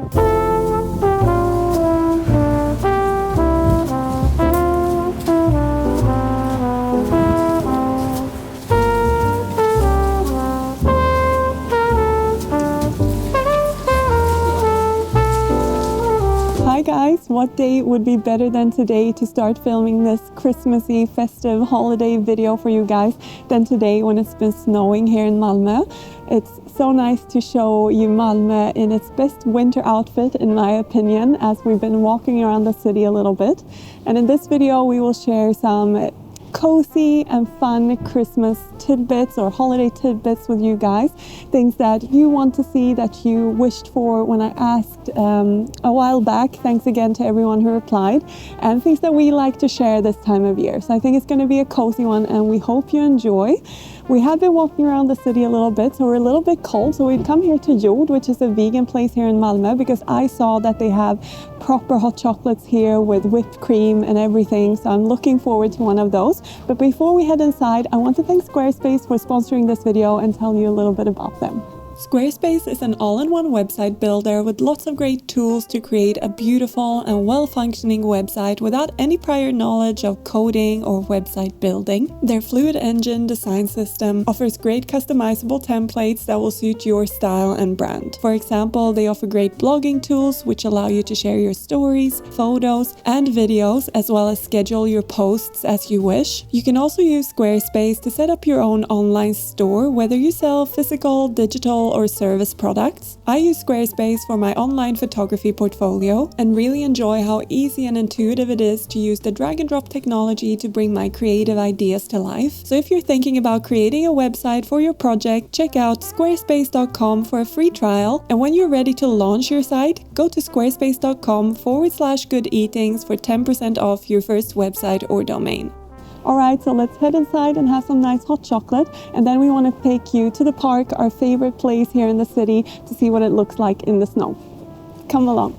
Hi guys, what day would be better than today to start filming this Christmassy festive holiday video for you guys than today when it's been snowing here in Malmö. It's so nice to show you Malmö in its best winter outfit in my opinion, as we've been walking around the city a little bit. And in this video we will share some cozy and fun Christmas tidbits or holiday tidbits with you guys. Things that you want to see, that you wished for when I asked a while back. Thanks again to everyone who replied. And things that we like to share this time of year. So I think it's going to be a cozy one and we hope you enjoy. We have been walking around the city a little bit, so we're a little bit cold. So we've come here to Jord, which is a vegan place here in Malmö, because I saw that they have proper hot chocolates here with whipped cream and everything. So I'm looking forward to one of those. But before we head inside, I want to thank Squarespace for sponsoring this video and tell you a little bit about them. Squarespace is an all-in-one website builder with lots of great tools to create a beautiful and well-functioning website without any prior knowledge of coding or website building. Their Fluid Engine design system offers great customizable templates that will suit your style and brand. For example, they offer great blogging tools which allow you to share your stories, photos, and videos, as well as schedule your posts as you wish. You can also use Squarespace to set up your own online store, whether you sell physical, digital, or service products. I use Squarespace for my online photography portfolio and really enjoy how easy and intuitive it is to use the drag and drop technology to bring my creative ideas to life. So if you're thinking about creating a website for your project, check out squarespace.com for a free trial. And when you're ready to launch your site, go to squarespace.com/goodeatings for 10% off your first website or domain. Alright, so let's head inside and have some nice hot chocolate, and then we want to take you to the park, our favorite place here in the city, to see what it looks like in the snow. Come along.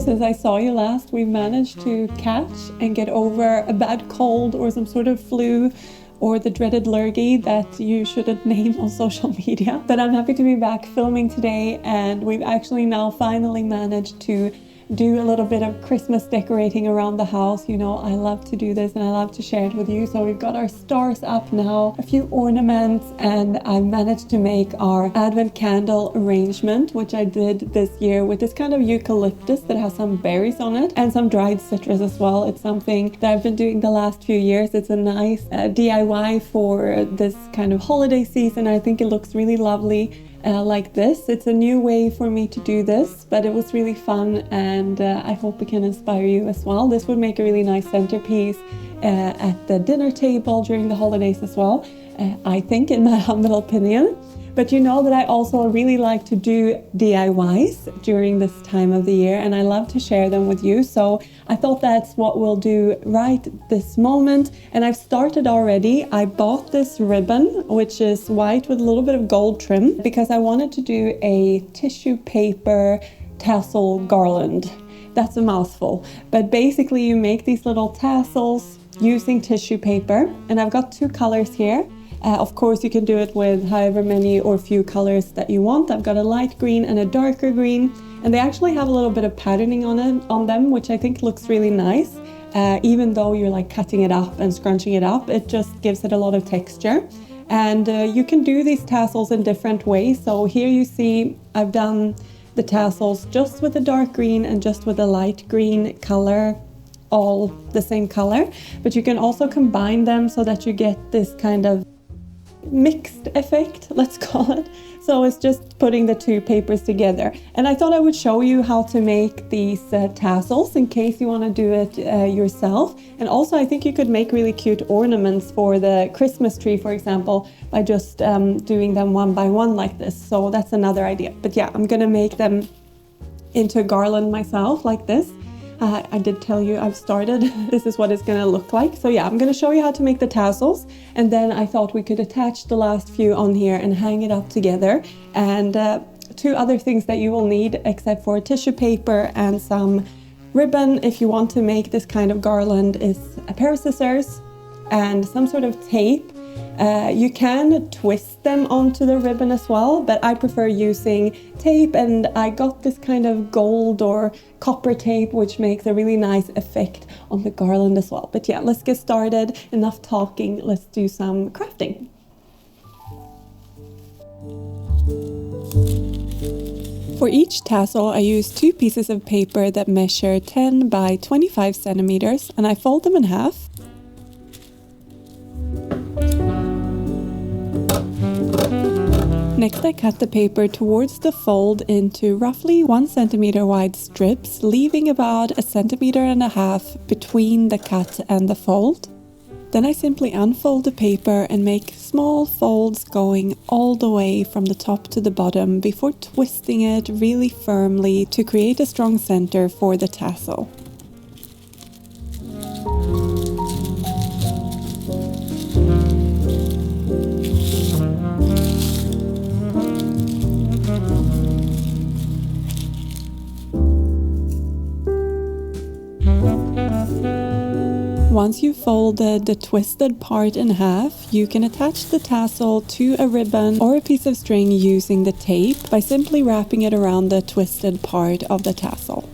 Since I saw you last, we managed to catch and get over a bad cold or some sort of flu or the dreaded lurgy that you shouldn't name on social media. But I'm happy to be back filming today, and we've actually now finally managed to do a little bit of Christmas decorating around the house. You know, I love to do this and I love to share it with you. So we've got our stars up now, a few ornaments, and I managed to make our Advent candle arrangement, which I did this year with this kind of eucalyptus that has some berries on it and some dried citrus as well. It's something that I've been doing the last few years. It's a nice DIY for this kind of holiday season. I think it looks really lovely. Like this. It's a new way for me to do this, but it was really fun, and I hope it can inspire you as well. This would make a really nice centerpiece at the dinner table during the holidays as well, I think, in my humble opinion. But you know that I also really like to do DIYs during this time of the year, and I love to share them with you. So I thought that's what we'll do right this moment. And I've started already. I bought this ribbon, which is white with a little bit of gold trim, because I wanted to do a tissue paper tassel garland. That's a mouthful. But basically you make these little tassels using tissue paper. And I've got two colors here. Of course, you can do it with however many or few colors that you want. I've got a light green and a darker green, and they actually have a little bit of patterning on them, which I think looks really nice. Even though you're like cutting it up and scrunching it up, it just gives it a lot of texture. And you can do these tassels in different ways. So here you see I've done the tassels just with the dark green and just with the light green color, all the same color. But you can also combine them so that you get this kind of mixed effect, let's call it. So it's just putting the two papers together. And I thought I would show you how to make these tassels in case you want to do it yourself. And also I think you could make really cute ornaments for the Christmas tree, for example, by just doing them one by one like this. So that's another idea. But yeah, I'm gonna make them into a garland myself like this. I did tell you I've started. This is what it's going to look like. So yeah, I'm going to show you how to make the tassels, and then I thought we could attach the last few on here and hang it up together. And two other things that you will need, except for tissue paper and some ribbon if you want to make this kind of garland, is a pair of scissors and some sort of tape. You can twist them onto the ribbon as well, but I prefer using tape, and I got this kind of gold or copper tape, which makes a really nice effect on the garland as well. But yeah, let's get started. Enough talking, let's do some crafting. For each tassel, I use two pieces of paper that measure 10 by 25 centimeters, and I fold them in half. Next, I cut the paper towards the fold into roughly 1 centimeter wide strips, leaving about 1.5 centimeters between the cut and the fold. Then I simply unfold the paper and make small folds going all the way from the top to the bottom before twisting it really firmly to create a strong center for the tassel. Once you've folded the twisted part in half, you can attach the tassel to a ribbon or a piece of string using the tape by simply wrapping it around the twisted part of the tassel.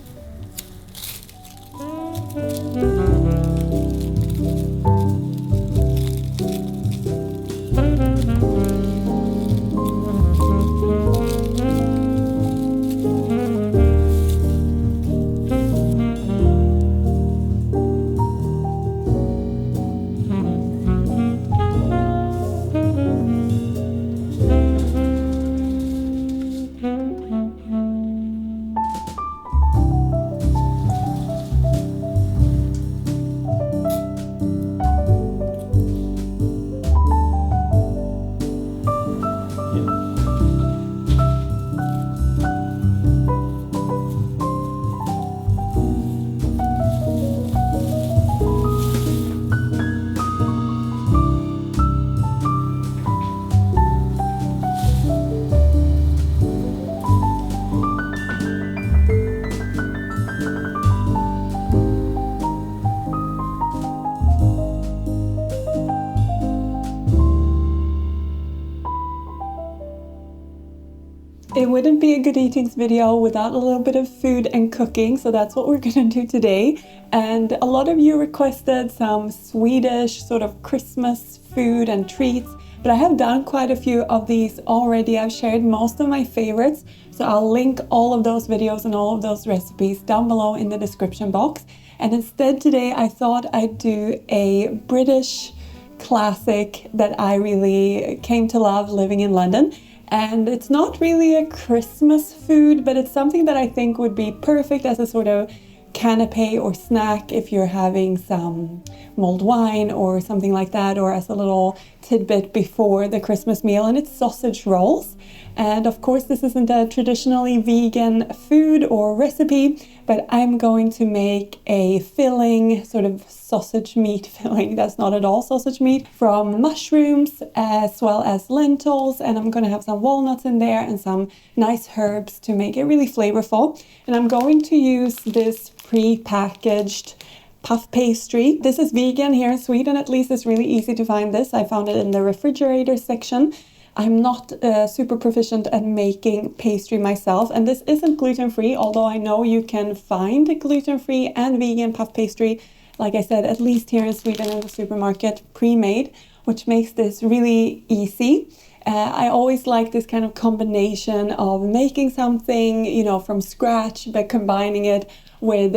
wouldn't be a good eatings video without a little bit of food and cooking, so that's what we're gonna do today. And a lot of you requested some Swedish sort of Christmas food and treats, but I have done quite a few of these already. I've shared most of my favorites, so I'll link all of those videos and all of those recipes down below in the description box. And instead today I thought I'd do a British classic that I really came to love living in London. And it's not really a Christmas food, but it's something that I think would be perfect as a sort of canape or snack if you're having some mulled wine or something like that, or as a little tidbit before the Christmas meal. And it's sausage rolls. And of course this isn't a traditionally vegan food or recipe, but I'm going to make a filling, sort of sausage meat filling, that's not at all sausage meat, from mushrooms as well as lentils, and I'm going to have some walnuts in there and some nice herbs to make it really flavorful. And I'm going to use this pre-packaged puff pastry. This is vegan here in Sweden, at least. It's really easy to find this. I found it in the refrigerator section. I'm not super proficient at making pastry myself, and this isn't gluten-free, although I know you can find gluten-free and vegan puff pastry, like I said, at least here in Sweden in the supermarket, pre-made, which makes this really easy. I always like this kind of combination of making something, you know, from scratch, but combining it with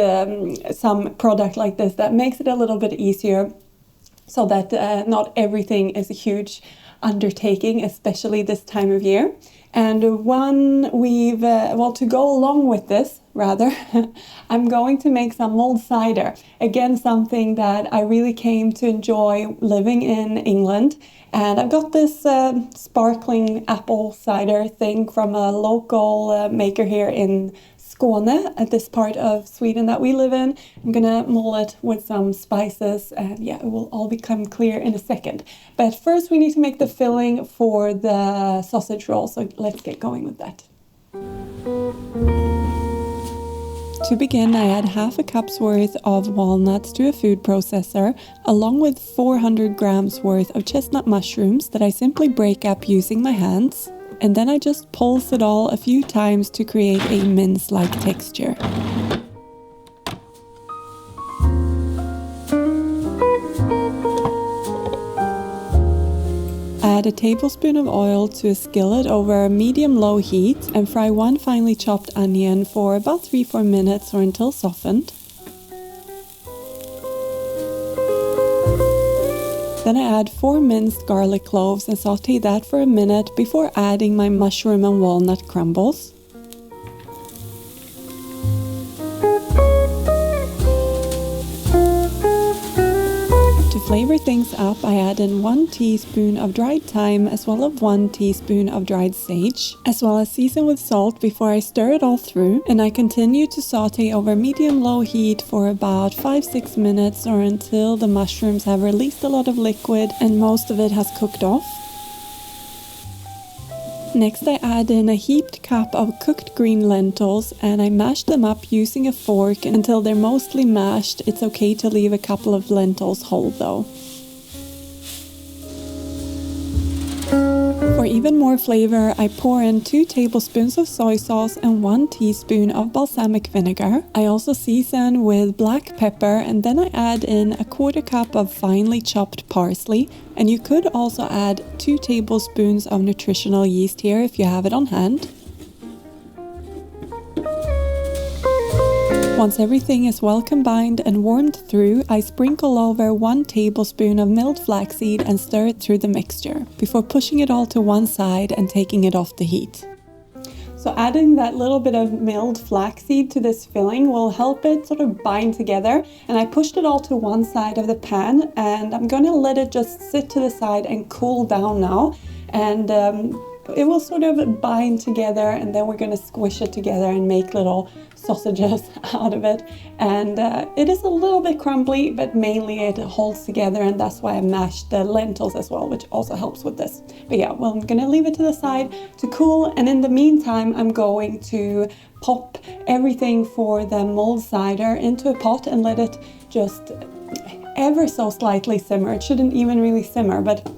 some product like this that makes it a little bit easier, so that not everything is a huge undertaking, especially this time of year. And to go along with this, rather, I'm going to make some mulled cider. Again, something that I really came to enjoy living in England. And I've got this sparkling apple cider thing from a local maker here in Skåne, at this part of Sweden that we live in. I'm gonna mull it with some spices, and yeah, it will all become clear in a second. But first we need to make the filling for the sausage roll, so let's get going with that. To begin, I add half a cup's worth of walnuts to a food processor, along with 400 grams worth of chestnut mushrooms that I simply break up using my hands. And then I just pulse it all a few times to create a mince-like texture. Add a tablespoon of oil to a skillet over a medium-low heat and fry one finely chopped onion for about 3-4 minutes or until softened. Then I add 4 minced garlic cloves and saute that for a minute before adding my mushroom and walnut crumbles. To flavor things up, I add in 1 teaspoon of dried thyme as well as 1 teaspoon of dried sage, as well as season with salt before I stir it all through, and I continue to saute over medium-low heat for about 5-6 minutes or until the mushrooms have released a lot of liquid and most of it has cooked off. Next I add in a heaped cup of cooked green lentils and I mash them up using a fork until they're mostly mashed. It's okay to leave a couple of lentils whole though. For even more flavor, I pour in 2 tablespoons of soy sauce and 1 teaspoon of balsamic vinegar. I also season with black pepper, and then I add in a 1/4 cup of finely chopped parsley, and you could also add 2 tablespoons of nutritional yeast here if you have it on hand. Once everything is well combined and warmed through, I sprinkle over 1 tablespoon of milled flaxseed and stir it through the mixture, before pushing it all to one side and taking it off the heat. So adding that little bit of milled flaxseed to this filling will help it sort of bind together. And I pushed it all to one side of the pan, and I'm going to let it just sit to the side and cool down now. And it will sort of bind together, and then we're going to squish it together and make little sausages out of it. And it is a little bit crumbly, but mainly it holds together, and that's why I mashed the lentils as well, which also helps with this. But yeah, well, I'm gonna leave it to the side to cool, and in the meantime I'm going to pop everything for the mulled cider into a pot and let it just ever so slightly simmer. It shouldn't even really simmer, but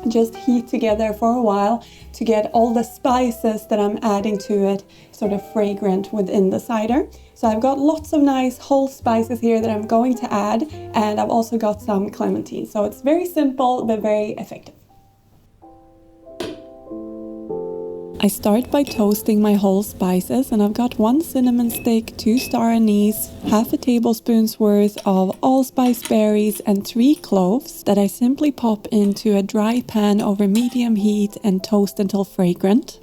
just heat together for a while to get all the spices that I'm adding to it sort of fragrant within the cider. So I've got lots of nice whole spices here that I'm going to add, and I've also got some clementine. So it's very simple but very effective. I start by toasting my whole spices, and I've got 1 cinnamon stick, 2 star anise, half a tablespoon's worth of allspice berries, and 3 cloves that I simply pop into a dry pan over medium heat and toast until fragrant.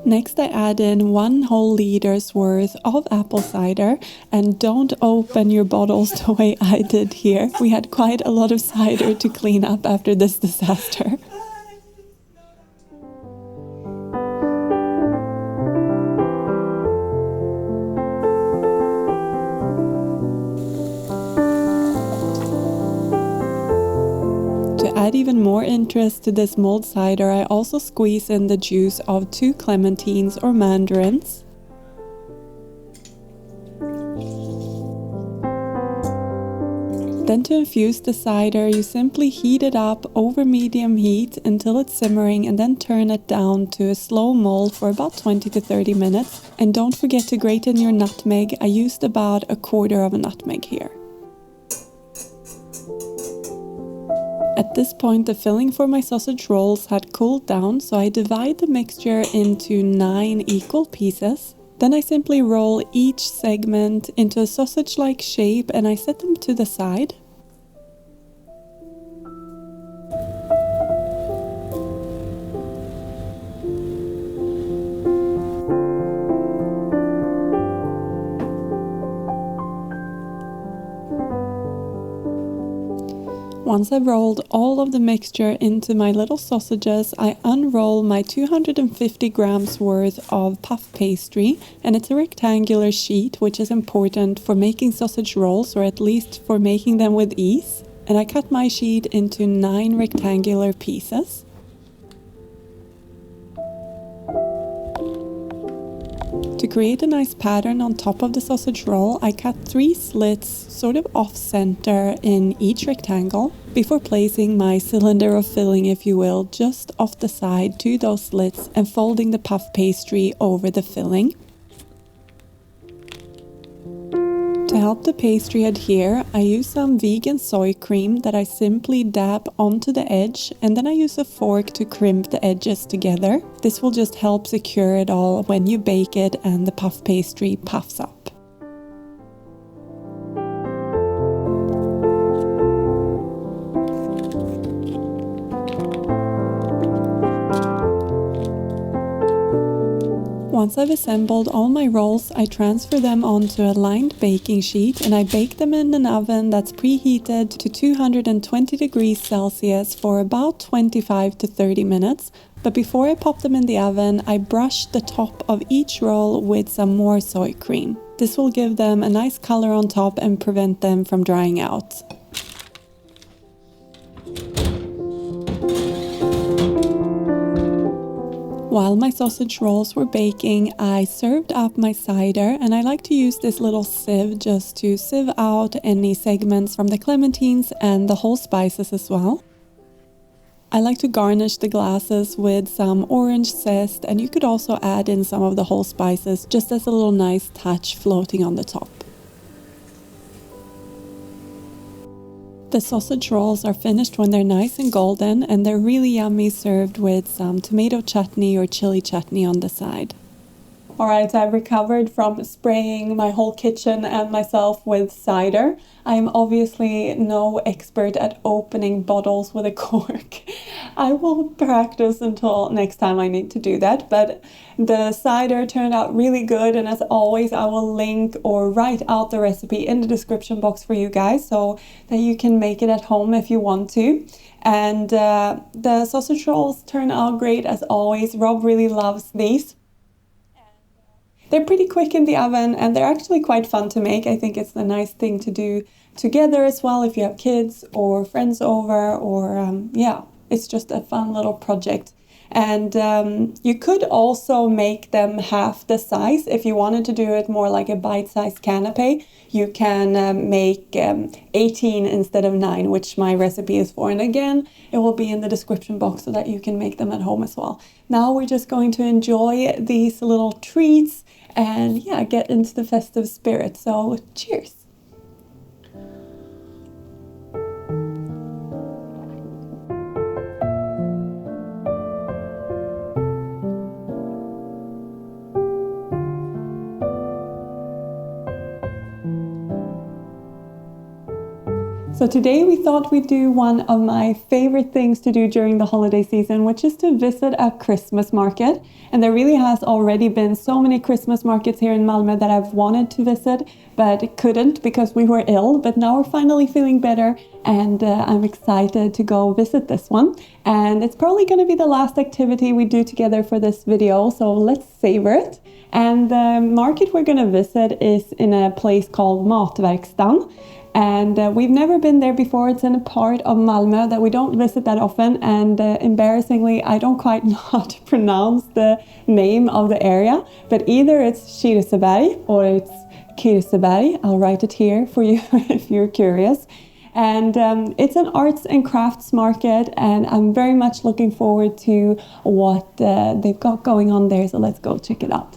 Next, I add in 1 whole liter's worth of apple cider, and don't open your bottles the way I did here. We had quite a lot of cider to clean up after this disaster. To add even more interest to this mulled cider, I also squeeze in the juice of 2 clementines or mandarins. Then to infuse the cider, you simply heat it up over medium heat until it's simmering, and then turn it down to a slow mull for about 20 to 30 minutes. And don't forget to grate in your nutmeg. I used about 1/4 of a nutmeg here. At this point, the filling for my sausage rolls had cooled down, so I divide the mixture into 9 equal pieces. Then I simply roll each segment into a sausage-like shape, and I set them to the side. Once I've rolled all of the mixture into my little sausages, I unroll my 250 grams worth of puff pastry, and it's a rectangular sheet, which is important for making sausage rolls, or at least for making them with ease. And I cut my sheet into 9 rectangular pieces. To create a nice pattern on top of the sausage roll, I cut 3 slits sort of off center in each rectangle before placing my cylinder of filling, if you will, just off the side to those slits and folding the puff pastry over the filling. To help the pastry adhere, I use some vegan soy cream that I simply dab onto the edge, and then I use a fork to crimp the edges together. This will just help secure it all when you bake it and the puff pastry puffs up. Once I've assembled all my rolls, I transfer them onto a lined baking sheet, and I bake them in an oven that's preheated to 220 degrees Celsius for about 25 to 30 minutes. But before I pop them in the oven, I brush the top of each roll with some more soy cream. This will give them a nice color on top and prevent them from drying out. While my sausage rolls were baking, I served up my cider, and I like to use this little sieve just to sieve out any segments from the clementines and the whole spices as well. I like to garnish the glasses with some orange zest, and you could also add in some of the whole spices just as a little nice touch floating on the top. The sausage rolls are finished when they're nice and golden, and they're really yummy served with some tomato chutney or chili chutney on the side. Alright, I've recovered from spraying my whole kitchen and myself with cider. I'm obviously no expert at opening bottles with a cork. I will practice until next time I need to do that, but the cider turned out really good, and as always I will link or write out the recipe in the description box for you guys so that you can make it at home if you want to. And the sausage rolls turn out great as always. Rob really loves these. They're pretty quick in the oven, and they're actually quite fun to make. I think it's a nice thing to do together as well if you have kids or friends over, or yeah, it's just a fun little project. And you could also make them half the size. If you wanted to do it more like a bite-sized canape, you can make 18 instead of 9, which my recipe is for. And again, it will be in the description box so that you can make them at home as well. Now we're just going to enjoy these little treats and yeah, get into the festive spirit. So cheers. So today we thought we'd do one of my favorite things to do during the holiday season, which is to visit a Christmas market. And there really has already been so many Christmas markets here in Malmö that I've wanted to visit, but couldn't because we were ill. But now we're finally feeling better and I'm excited to go visit this one. And it's probably going to be the last activity we do together for this video, so let's savor it. And the market we're going to visit is in a place called Matverkstan. And we've never been there before. It's in a part of Malmö that we don't visit that often, and embarrassingly I don't quite know how to pronounce the name of the area, but either it's Kirseberg or it's Kirseberg. I'll write it here for you if you're curious. And it's an arts and crafts market, and I'm very much looking forward to what they've got going on there, so let's go check it out.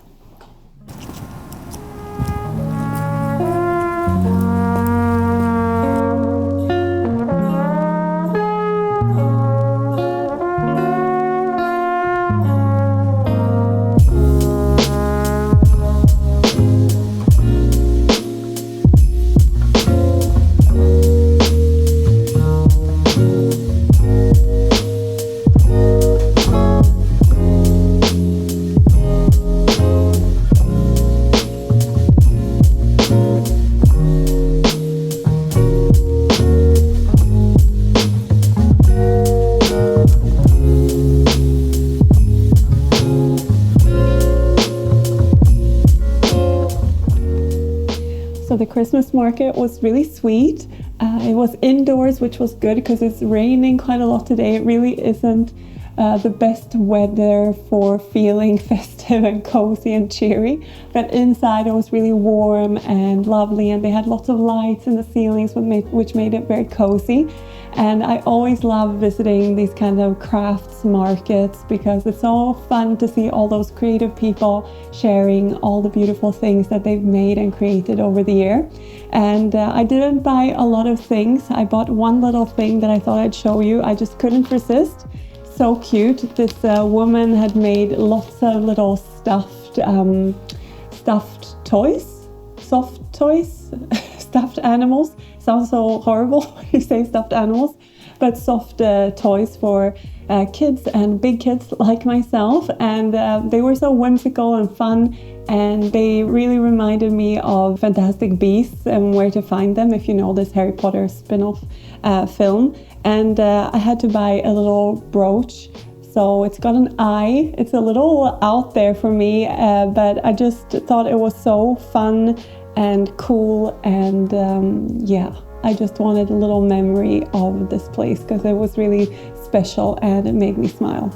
So the Christmas market was really sweet. It was indoors, which was good because it's raining quite a lot today. It really isn't the best weather for feeling festive and cozy and cheery. But inside it was really warm and lovely, and they had lots of lights in the ceilings which made it very cozy. And I always love visiting these kind of crafts markets because it's so fun to see all those creative people sharing all the beautiful things that they've made and created over the year. And I didn't buy a lot of things. I bought one little thing that I thought I'd show you. I just couldn't resist. So cute. This woman had made lots of little stuffed toys, soft toys, stuffed animals. Sounds so horrible when you say stuffed animals, but soft toys for kids and big kids like myself. And they were so whimsical and fun, and they really reminded me of Fantastic Beasts and Where to Find Them, if you know this Harry Potter spin-off film. And I had to buy a little brooch. So it's got an eye. It's a little out there for me, but I just thought it was so fun and cool, and yeah, I just wanted a little memory of this place because it was really special and it made me smile.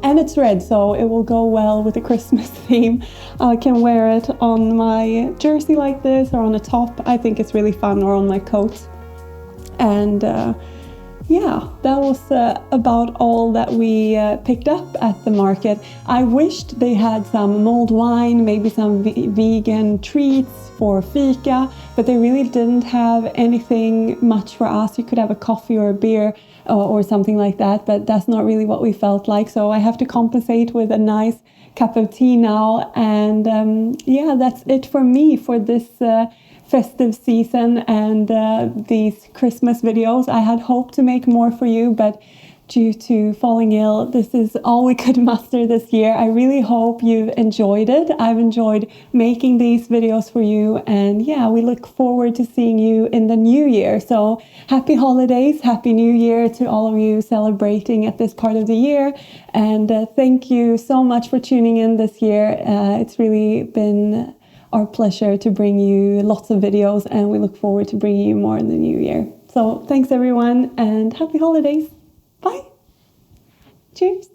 And it's red, so it will go well with the Christmas theme. I can wear it on my jersey like this, or on a top. I think it's really fun, or on my coat. And yeah, that was about all that we picked up at the market. I wished they had some mulled wine, maybe some vegan treats for fika, but they really didn't have anything much for us. You could have a coffee or a beer or something like that, but that's not really what we felt like. So I have to compensate with a nice cup of tea now. And yeah, that's it for me for this festive season and these Christmas videos. I had hoped to make more for you, but due to falling ill, this is all we could muster this year. I really hope you've enjoyed it. I've enjoyed making these videos for you, and yeah, we look forward to seeing you in the new year. So happy holidays, happy new year to all of you celebrating at this part of the year, and thank you so much for tuning in this year. It's really been our pleasure to bring you lots of videos, and we look forward to bringing you more in the new year. So thanks everyone, and happy holidays. Bye. Cheers.